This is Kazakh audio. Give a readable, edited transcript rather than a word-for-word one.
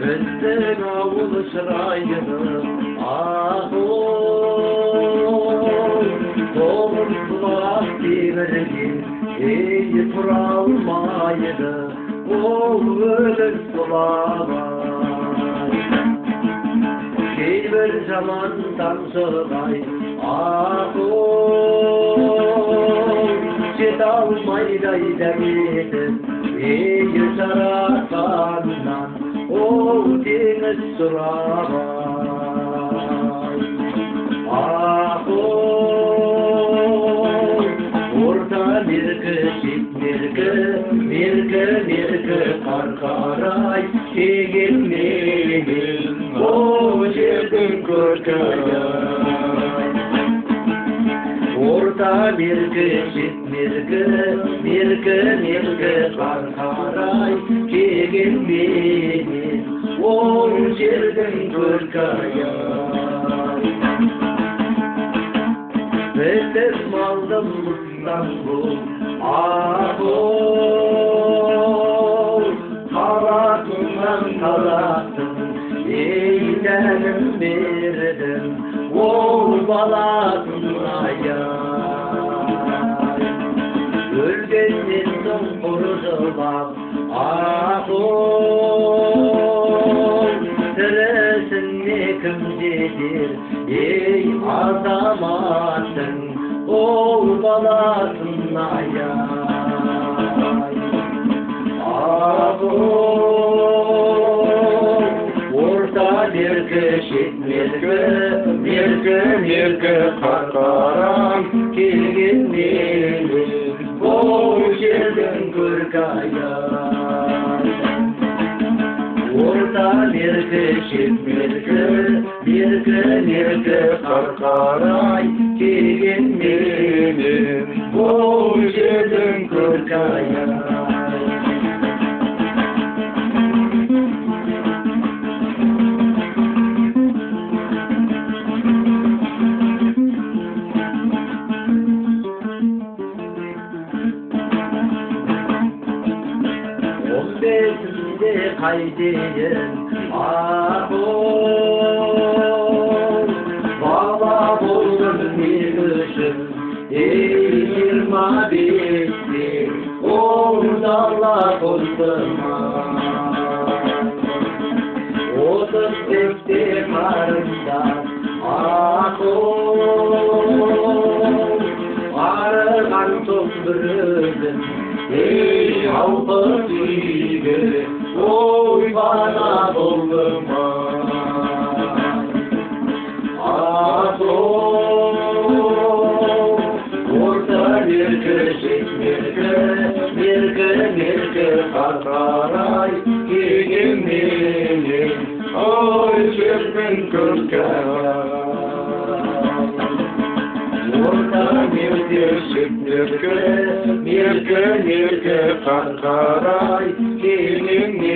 Біздің ауыл шырайлы, тоғыз бұлақ темірген, тұра алмайды, ол өліс бұлағай. Кейбір жаман тамшығай, жете алмайдай дәметіп, жаратқаннан, ол теңіз сұрабай. Орта меркі, шет меркі қарқарай, дегенменен, ол жердің көркайай. Орта меркі, шет меркі қарқарай, дегенменен, ол жердің көркайай. Бітіп малдым Стамбул, қаласынан қаласың, тәнім бердім, ол баласын аяй. Өлгеннен соң ұржылап, тірісіне кім жетер, азаматтың, ол баласын аяй. Орта меркі, шет меркі қарқарай, келгенменен, ол жердің көркайай. Орта меркі, шет меркі қарқарай, келгенменен, ол жердің көркайай. Қайтейін, бала болдым мен үшін, 25-те, ол дала қостыма. 35-те қарындас, арыған соң бір өзім, алпыс үйге, ой бана болдым орта меркі, шет меркі қарқарай, келгенменен, ой жердің көркайай. Орта меркі, шет меркі қарқарай, келгенменен,